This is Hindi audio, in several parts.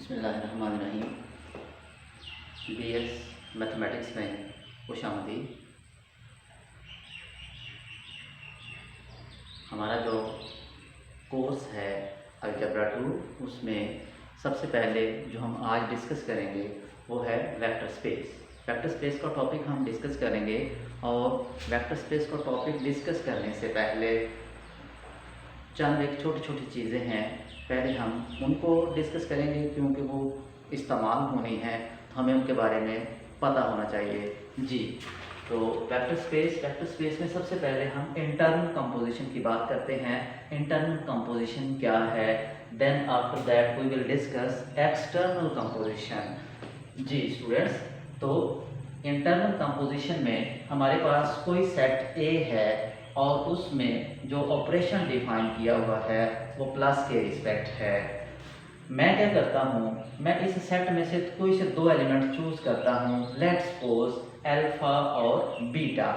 बिस्मिल्लाहिर्रहमानिर्रहीम। बीएस मैथमेटिक्स में खुशामदीद। हमारा जो कोर्स है अलजेब्रा 2, उसमें सबसे पहले जो हम आज डिस्कस करेंगे वो है वेक्टर स्पेस। वेक्टर स्पेस का टॉपिक हम डिस्कस करेंगे और वेक्टर स्पेस का टॉपिक डिस्कस करने से पहले चंद एक छोटी छोटी चीज़ें हैं, पहले हम उनको डिस्कस करेंगे क्योंकि वो इस्तेमाल होनी है, तो हमें उनके बारे में पता होना चाहिए जी। तो वेक्टर स्पेस में सबसे पहले हम इंटरनल कंपोजिशन की बात करते हैं। इंटरनल कंपोजिशन क्या है, then after that we will discuss external composition जी स्टूडेंट्स। तो इंटरनल कंपोजिशन में हमारे पास कोई सेट ए है और उसमें जो ऑपरेशन डिफाइन किया हुआ है वो प्लस के रिस्पेक्ट है। मैं क्या करता हूँ, मैं इस सेट में से कोई से दो एलिमेंट चूज करता हूँ, लेट्स सपोज अल्फा और बीटा,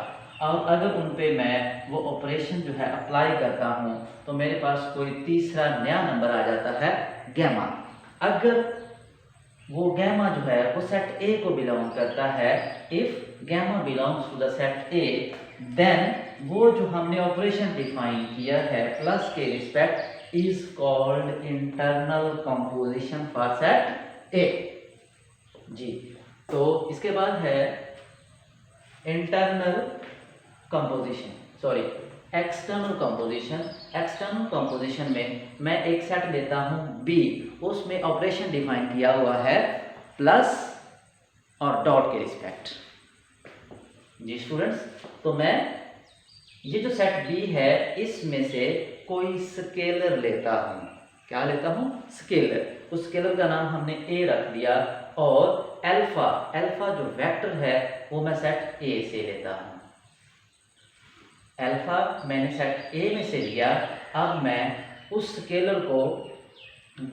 और अगर उन पे मैं वो ऑपरेशन जो है अप्लाई करता हूँ तो मेरे पास कोई तीसरा नया नंबर आ जाता है गैमा। अगर वो गैमा जो है वो सेट ए को बिलोंग करता है, if gamma belongs to the set A, then वो जो हमने ऑपरेशन डिफाइन किया है प्लस के respect is called internal composition for set A जी। तो इसके बाद है internal composition, sorry external composition. External composition में मैं एक सेट लेता हूं बी, उसमें ऑपरेशन डिफाइन किया हुआ है प्लस और डॉट के रिस्पेक्ट जी स्टूडेंट्स। तो मैं ये जो सेट बी है इसमें से कोई स्केलर लेता हूं। क्या लेता हूं? स्केलर। उस स्केलर का नाम हमने ए रख दिया और अल्फा जो वेक्टर है वो मैं सेट ए से लेता हूं। अल्फा मैंने सेट ए में से लिया, अब मैं उस स्केलर को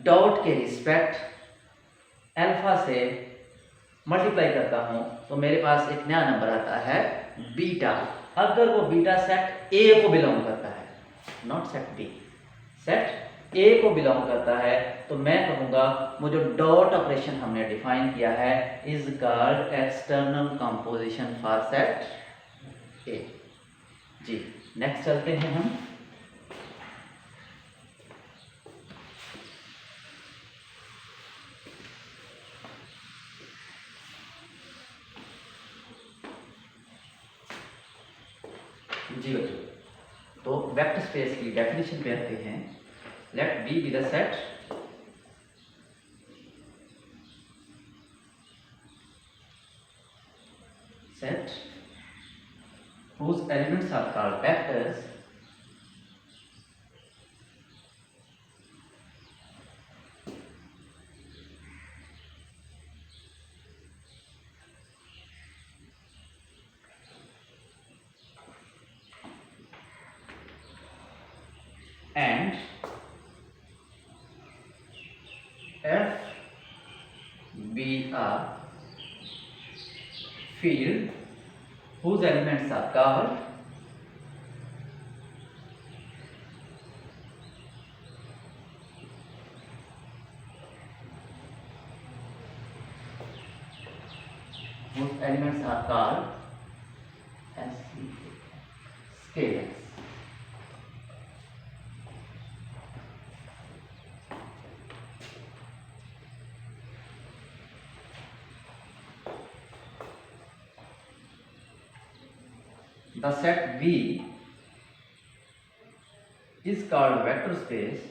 डॉट के रिस्पेक्ट अल्फा से मल्टीप्लाई करता हूं तो मेरे पास एक नया नंबर आता है बीटा। अगर वो बीटा सेट ए को बिलोंग करता है, not set B, set A को बिलोंग करता है, तो मैं कहूंगा वो जो डॉट ऑपरेशन हमने डिफाइन किया है is called external composition for set A जी। नेक्स्ट चलते हैं हम। जी बच्चों, तो वेक्टर स्पेस की डेफिनेशन पे आते हैं। Let B be the set whose elements are called vectors and F be a field whose elements are called scalars. The set V is called vector space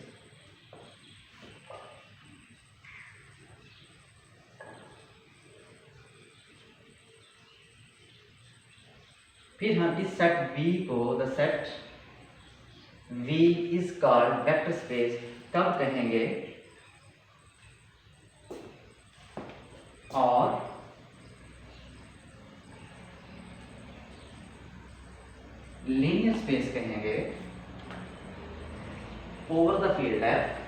फिर हम इस सेट V को, the set V is called vector space कब कहेंगे, और लीनियर स्पेस कहेंगे over the field F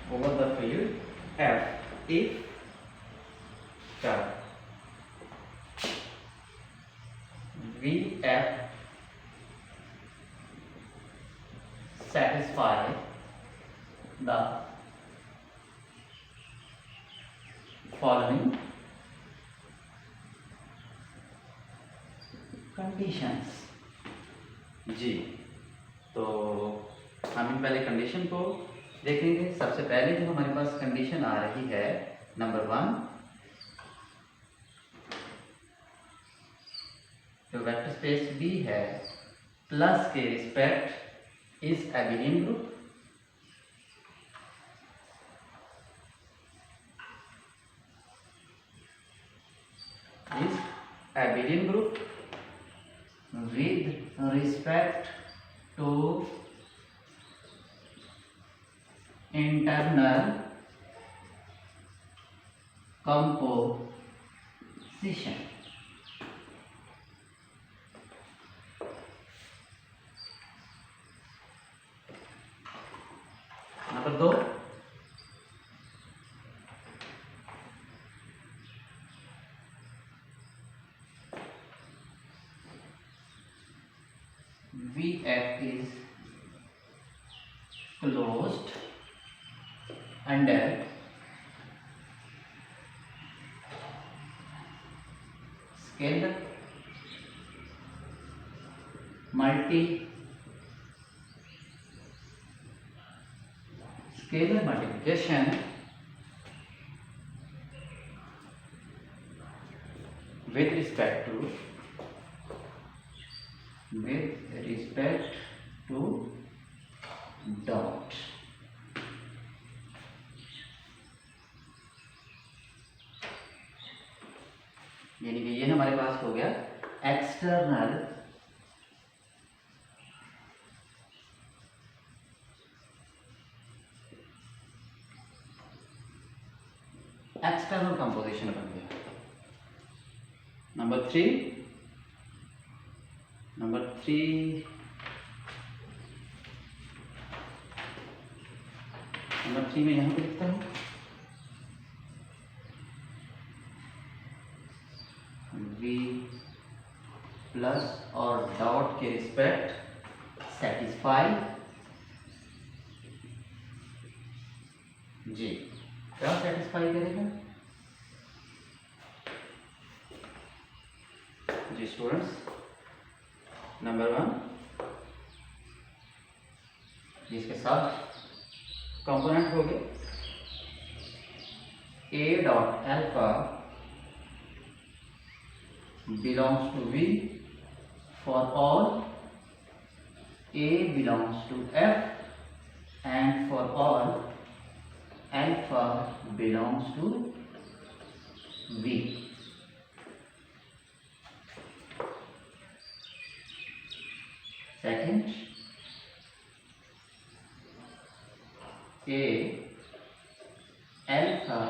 over the field F if V V F satisfy the following conditions। जी, तो हम पहले कंडीशन को देखेंगे। सबसे पहले जो हमारे पास कंडीशन आ रही है, नंबर 1, जो वेक्टर स्पेस बी है प्लस के respect is abelian group. Is abelian group with respect to internal composition। Number 2, Vf is closed under scalar multiplication with respect to dot। यानी कि ये हमारे पास हो गया एक्सटर्नल कंपोजिशन बन गया। नंबर 3 में यहां पे लिखता हूं V प्लस और डॉट के रिस्पेक्ट सेटिस्फाई। जी, क्या सेटिस्फाई करेगा जी स्टूडेंट्स? नंबर 1, जिसके साथ कंपोनेंट हो गए A dot alpha belongs to V for all A belongs to F and for all alpha belongs to V। Second, A alpha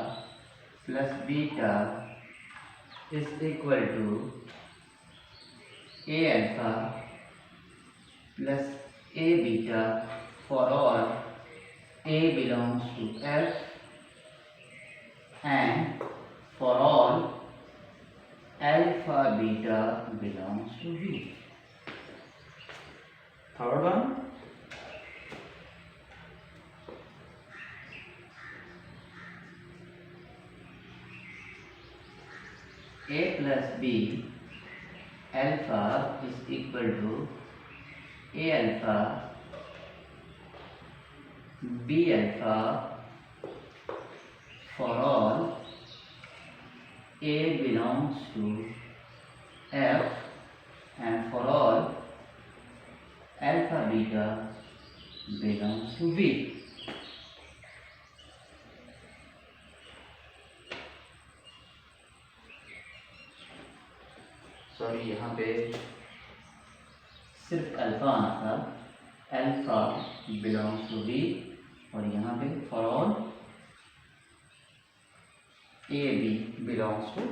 plus beta is equal to A alpha plus A beta for all A belongs to F and for all alpha beta belongs to V। Third one, A plus B alpha is equal to A alpha B alpha for all A belongs to F and for all alpha beta belongs to V। Sorry, यहाँ पे सिर्फ अल्फा आना था, अल्फा बिलोंग्स टू बी, और यहाँ पे for all A B belongs to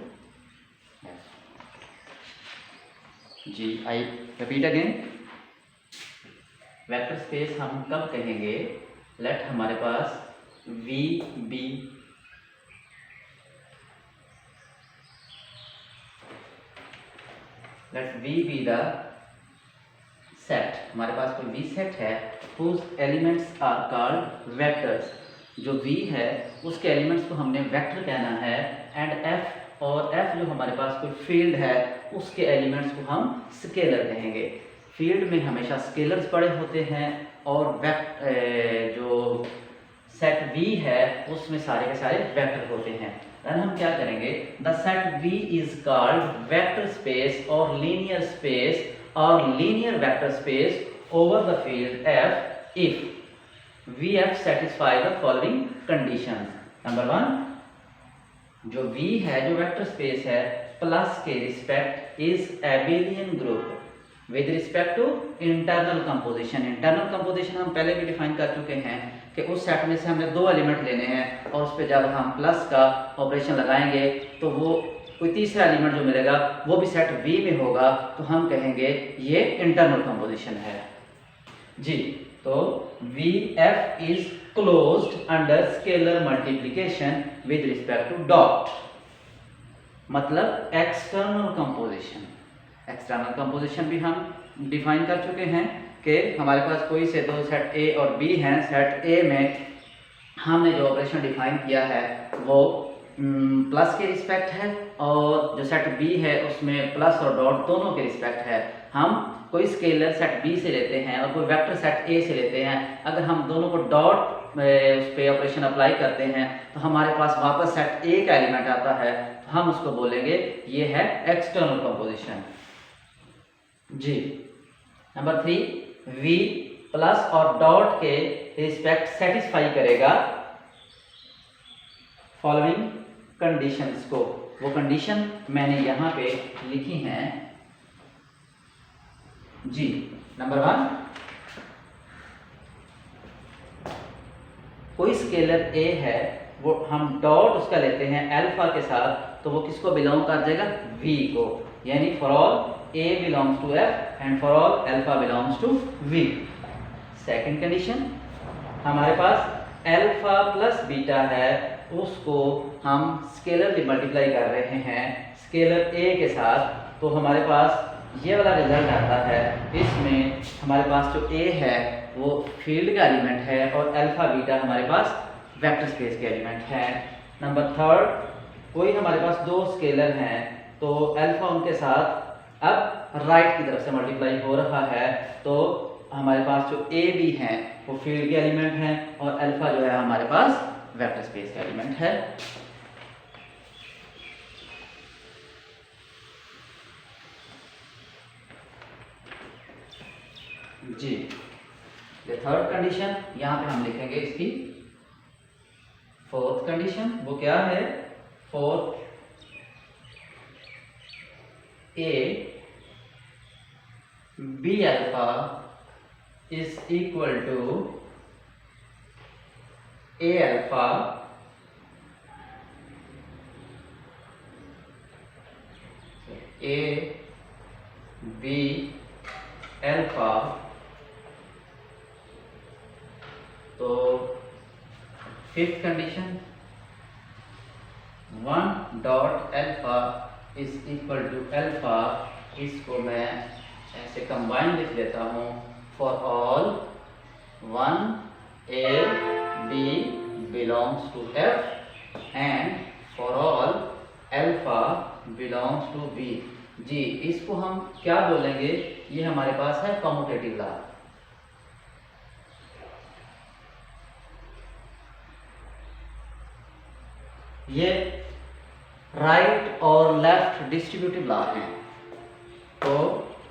F. जी, I repeat again, vector space हम कब कहेंगे? लेट हमारे पास we be let V be the set, हमारे पास कोई V सेट है whose elements are called vectors, जो V है उसके एलिमेंट्स को हमने वेक्टर कहना है, एंड F, और F जो हमारे पास कोई फील्ड है उसके एलिमेंट्स को हम स्केलर कहेंगे। फील्ड में हमेशा स्केलर्स पड़े होते हैं और जो सेट V है उसमें सारे के सारे वेक्टर होते हैं। देन हम क्या करेंगे, the set V is called vector space और लीनियर स्पेस और linear vector space over the field F if Vf satisfy the following conditions। Number 1, जो V है जो वेक्टर स्पेस है प्लस के respect is abelian group with respect to internal composition. Internal composition हम पहले भी डिफाइन कर चुके हैं कि उस सेट में से हमने 2 एलिमेंट लेने हैं और उस पर जब हम प्लस का ऑपरेशन लगाएंगे तो वो कोई तीसरा एलिमेंट जो मिलेगा वो भी सेट V में होगा, तो हम कहेंगे ये इंटरनल कंपोजिशन है जी। तो Vf is closed under scalar multiplication with respect to dot, मतलब एक्सटर्नल कंपोजिशन। एक्सटर्नल कंपोजिशन भी हम डिफाइन कर चुके हैं कि हमारे पास कोई से 2 सेट A और B हैं। सेट A में हमने जो ऑपरेशन डिफाइन किया है वो प्लस के रिस्पेक्ट है, और जो सेट B है उसमें प्लस और डॉट दोनों के रिस्पेक्ट है। हम कोई स्केलर सेट B से लेते हैं और कोई वेक्टर सेट A से लेते हैं, अगर हम दोनों को डॉट उस पर ऑपरेशन अप्लाई करते हैं तो हमारे पास वापस सेट A का एलिमेंट आता है, तो हम उसको बोलेंगे ये है एक्सटर्नल कंपोजिशन जी। नंबर 3, V प्लस और डॉट के रिस्पेक्ट सेटिस्फाई करेगा फॉलोइंग कंडीशंस को। वो कंडीशन मैंने यहाँ पे लिखी हैं जी। नंबर 1, कोई स्केलर A है वो हम डॉट उसका लेते हैं अल्फा के साथ, तो वो किसको बिलोंग कर जाएगा, V को, यानी for all A belongs to F and for all alpha belongs to V। Second condition, हमारे पास अल्फा प्लस बीटा है उसको हम स्केलर मल्टीप्लाई कर रहे हैं स्केलर A के साथ, तो हमारे पास ये वाला रिजल्ट आता है। इसमें हमारे पास जो A है वो फील्ड का एलिमेंट है और अल्फा बीटा हमारे पास वेक्टर स्पेस के एलिमेंट है। नंबर 3, कोई हमारे पास 2 स्केलर हैं तो अल्फा उनके साथ अब राइट की तरफ से मल्टीप्लाई हो रहा है, तो हमारे पास जो A B हैं वो फील्ड के एलिमेंट हैं और अल्फा जो है हमारे पास वेक्टर स्पेस का एलिमेंट है जी। ये थर्ड कंडीशन, यहाँ पे हम लिखेंगे इसकी फोर्थ कंडीशन। वो क्या है, fourth, A B alpha is equal to A alpha A B alpha. तो fifth condition, 1 dot alpha is equal to alpha, इसको मैं ऐसे कंबाइन लिख देता हूँ, for all 1 A B belongs to F and for all alpha belongs to B जी। इसको हम क्या बोलेंगे, ये हमारे पास है कम्यूटेटिव लॉ। ये राइट और लेफ्ट डिस्ट्रीब्यूटिव लॉ हैं। तो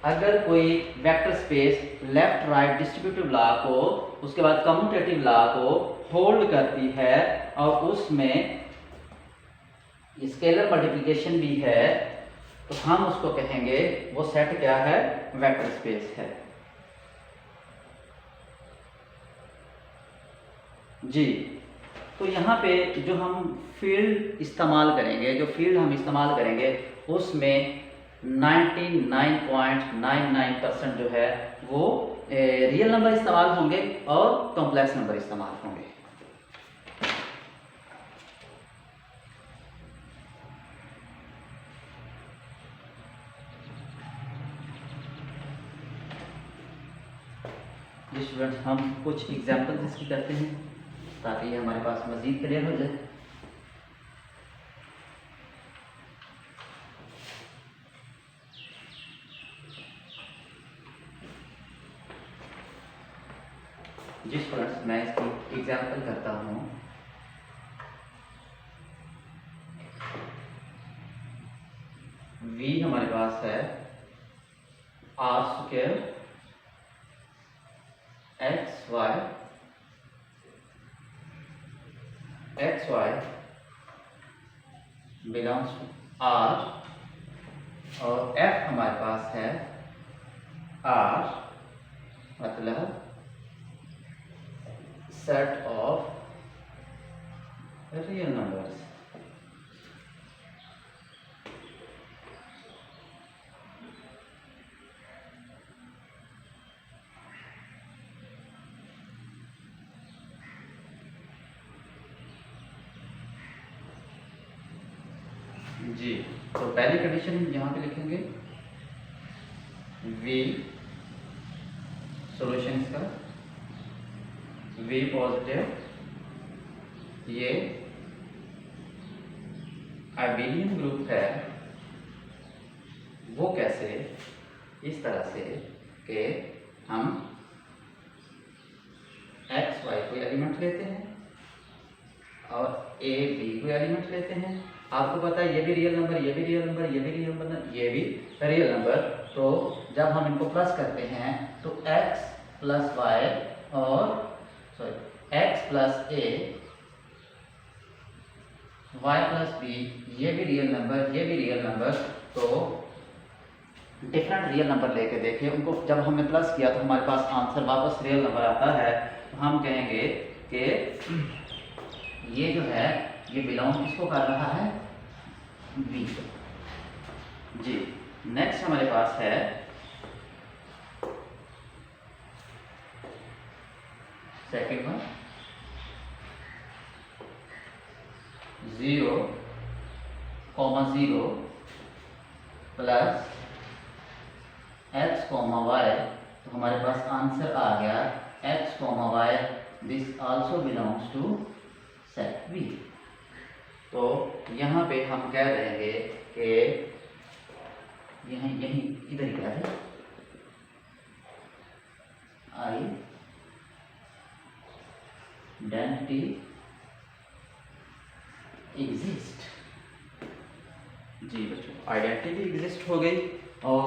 अगर कोई vector space left right distributive law को उसके बाद कम्यूटेटिव लॉ को होल्ड करती है और उसमें स्केलर मल्टीप्लिकेशन भी है, तो हम उसको कहेंगे वो सेट क्या है, वेक्टर स्पेस है जी। तो यहाँ पे जो हम फील्ड इस्तेमाल करेंगे, जो फील्ड हम इस्तेमाल करेंगे उसमें 99.99% जो है वो रियल नंबर इस्तेमाल होंगे और कॉम्प्लेक्स नंबर इस्तेमाल होंगे। जी स्टूडेंट्स, हम कुछ एग्जाम्पल्स इसकी करते हैं ताकि ये हमारे पास मज़ीद क्लियर हो जाए। जी स्टूडेंट्स, मैं इसकी एग्जाम्पल करता हूँ। v हमारे पास है r² xy belongs to r, और f हमारे पास है r मतलब सेट ऑफ रियल नंबर्स। जी, तो पहली कंडीशन यहाँ पे लिखेंगे v सॉल्यूशन का v पॉजिटिव, ये अबेलियन ग्रुप है। वो कैसे? इस तरह से कि हम x y कोई एलिमेंट लेते हैं और a b कोई एलिमेंट लेते हैं। आपको पता है ये भी रियल नंबर, ये भी रियल नंबर, ये भी रियल नंबर, ये भी रियल नंबर। तो जब हम इनको प्लस करते हैं तो x प्लस वाई और x plus a, y plus b, ये भी रियल नंबर, ये भी रियल नंबर। तो डिफरेंट रियल नंबर लेके देखें, उनको जब हमने प्लस किया तो हमारे पास आंसर वापस रियल नंबर आता है। तो हम कहेंगे कि ये जो है ये बिलोंग किसको कर रहा है? v। जी, नेक्स्ट हमारे पास है second one, 0, 0 plus x, y। तो हमारे पास आंसर आ गया x, y, this also belongs to set v। तो यहाँ पे हम कह देंगे कि यही इधर क्या है, आइडेंटिटी एग्जिस्ट। जी बच्चों, आइडेंटिटी एग्जिस्ट हो गई और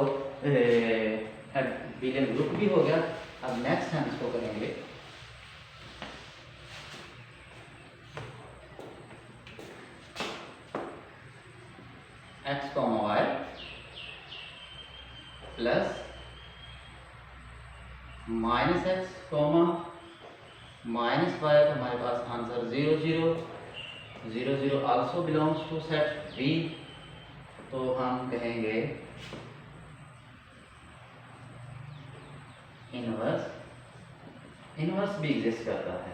बिलियन ग्रुप भी हो गया। अब नेक्स्ट हम इसको करेंगे x, y plus minus x, minus y। तो हमारे पास answer 0, 0, 0, 0 also belongs to set v। तो हम कहेंगे इनवर्स भी एग्जिस्ट करता है।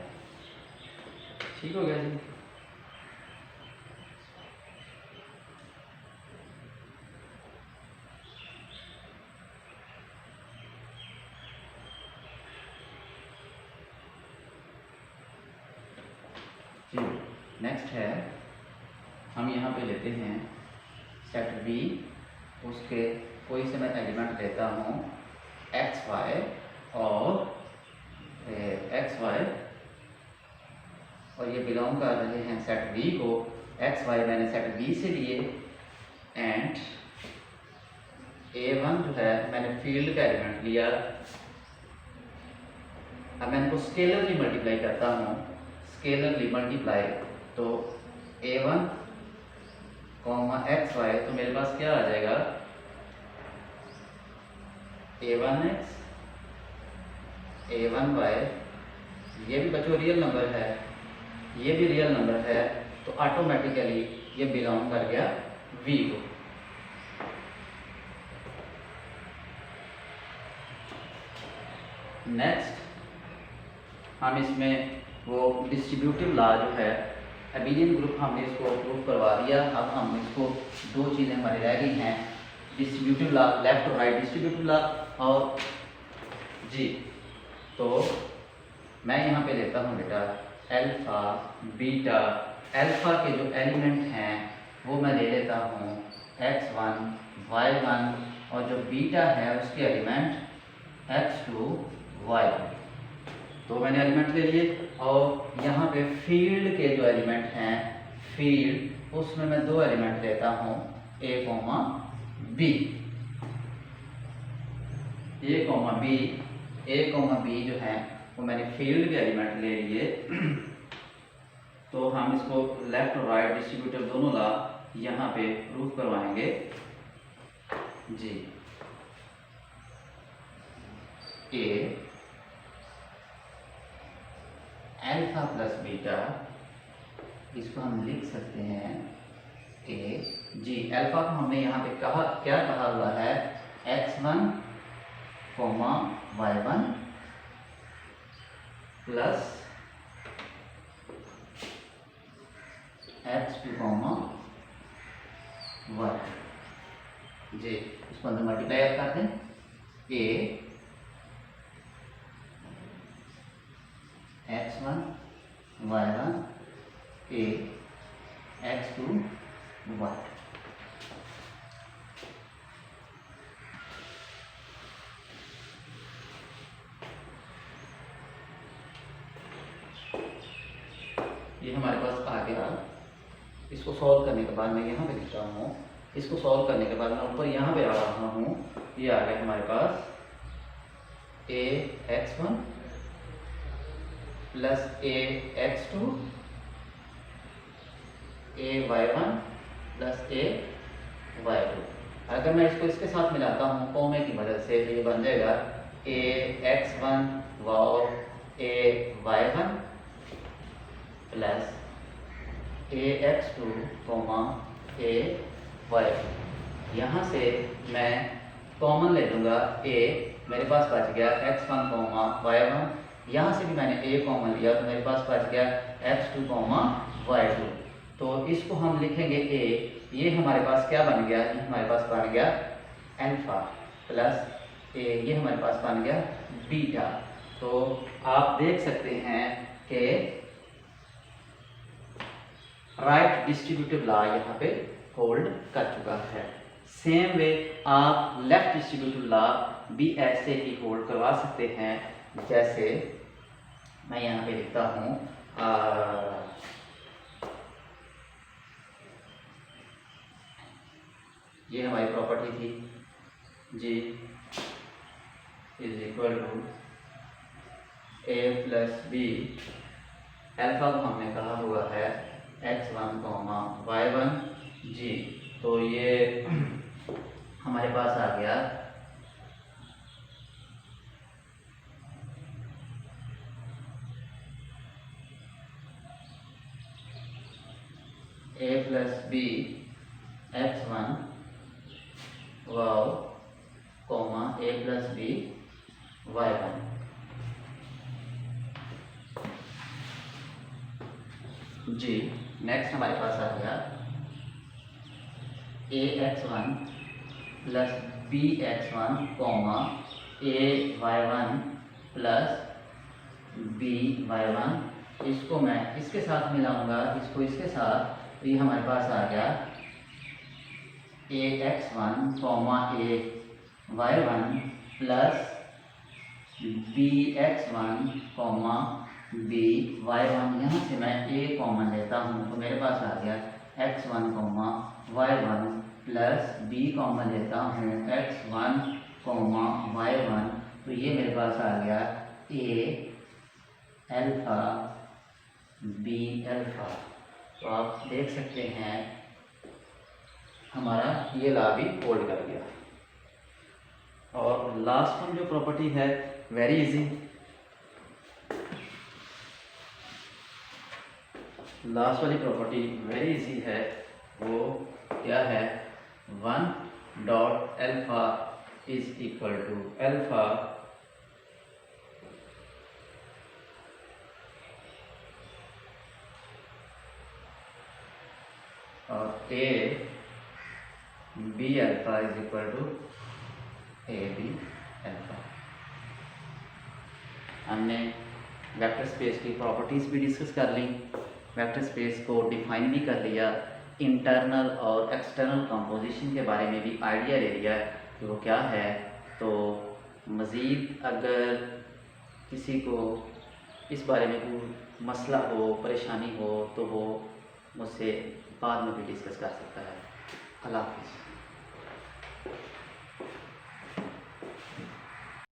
ठीक हो गया जी। नेक्स्ट है, हम यहाँ पे लेते हैं सेट बी, उसके कोई से मैं एलिमेंट लेता हूँ एक्स वाई और ये बिलोंग कर रहे हैं सेट बी को। एक्स वाई मैंने सेट बी से लिए एंड A1 जो है मैंने फील्ड का एलिमेंट लिया। अब मैं इनको स्केलरली मल्टीप्लाई करता हूँ, स्केलरली मल्टीप्लाई। तो A1, XY, तो मेरे पास क्या आ जाएगा? A1x, A1y। ये भी बच्चों रियल नंबर है, ये भी रियल नंबर है। तो ऑटोमेटिकली ये बिलोंग कर गया V को। नेक्स्ट हम इसमें वो डिस्ट्रीब्यूटिव लॉ जो है अबेलियन ग्रुप, हमने इसको प्रूव करवा दिया। अब हम इसको दो चीज़ें हमारी रह गई हैं, डिस्ट्रीब्यूटिव लॉ, लेफ्ट और राइट डिस्ट्रीब्यूटिव लॉ। और जी तो मैं यहाँ पे लेता हूँ बेटा अल्फ़ा बीटा। अल्फ़ा के जो एलिमेंट हैं वो मैं ले लेता हूँ x1 y1 और जो बीटा है उसके एलिमेंट x2 y2। तो मैंने एलिमेंट ले लिए और यहाँ पे फील्ड के जो एलिमेंट हैं फील्ड उसमें मैं दो एलिमेंट लेता हूँ a, b। a, b जो है वो मैंने फील्ड के एलिमेंट ले लिए। तो हम इसको लेफ्ट और राइट डिस्ट्रीब्यूटिव दोनों ला यहाँ पे प्रूफ करवाएंगे जी। ए अल्फा प्लस बीटा, इसको हम लिख सकते हैं ए जी। अल्फा को हमने यहाँ पे क्या कहा हुआ है x1 y1 plus x2 y जी। इसको अंदर मल्टीप्लाई कर दें ए x1 y1 a x2 y। ये हमारे पास आ गया। इसको सॉल्व करने के बाद मैं यहाँ पे लिखता हूँ, इसको सॉल्व करने के बाद मैं ऊपर यहाँ पे आ रहा हूँ। ये आ गया हमारे पास a x1 plus a x2 a y1 plus a y2। अगर मैं इसको इसके साथ मिलाता हूँ कॉमे की मदद से तो ये बन जाएगा a x1 वाओ a y1 plus a x2 a y2। यहाँ से मैं कॉमन ले लूँगा a, मेरे पास बच गया x1 y1। यहाँ से भी मैंने a कॉमन लिया तो मेरे पास बच गया x2 y2। तो इसको हम लिखेंगे a। ये हमारे पास क्या बन गया, ये हमारे पास बन गया अल्फा प्लस a, ये हमारे पास बन गया बीटा। तो आप देख सकते हैं कि राइट डिस्ट्रीब्यूटिव लॉ यहाँ पे होल्ड कर चुका है। सेम वे आप लेफ्ट डिस्ट्रीब्यूटिव लॉ भी ऐसे ही होल्ड करवा सकते हैं। जैसे मैं यहाँ पे लिखता हूँ ये हमारी प्रॉपर्टी थी G is equal to a plus B. Alpha को हमने कहा हुआ है x1 y1 जी। तो ये हमारे पास आ गया a प्लस बी x1 वाओ a प्लस बी y1। जी नेक्स्ट हमारे पास आ गया a x1 plus b x1 a y1 plus b y1। इसको मैं इसके साथ मिलाऊंगा, इसको इसके साथ, तो ये हमारे पास आ गया a x1 a y1 plus b x1 b y1। यहाँ से मैं a कॉमन लेता हूँ तो मेरे पास आ गया x1 y1 plus b common लेता हूँ x1 y1। तो ये मेरे पास आ गया a अल्फा b अल्फा। तो आप देख सकते हैं हमारा ये लॉ भी होल्ड कर गया। और लास्ट वन जो प्रॉपर्टी है वेरी इजी, लास्ट वाली प्रॉपर्टी वेरी इजी है। वो क्या है 1 dot alpha is equal to alpha और a b alpha is equal to a b alpha. हमने वेक्टर स्पेस की प्रॉपर्टीज़ भी डिस्कस कर ली, वेक्टर स्पेस को डिफाइन भी कर लिया, इंटरनल और एक्सटर्नल कंपोजिशन के बारे में भी आइडिया ले लिया कि वो क्या है। तो मज़ीद अगर किसी को इस बारे में कोई मसला हो, परेशानी हो, तो वो मुझसे बाद में भी डिस्कस कर सकता है। अल्लाह हाफ़िज़।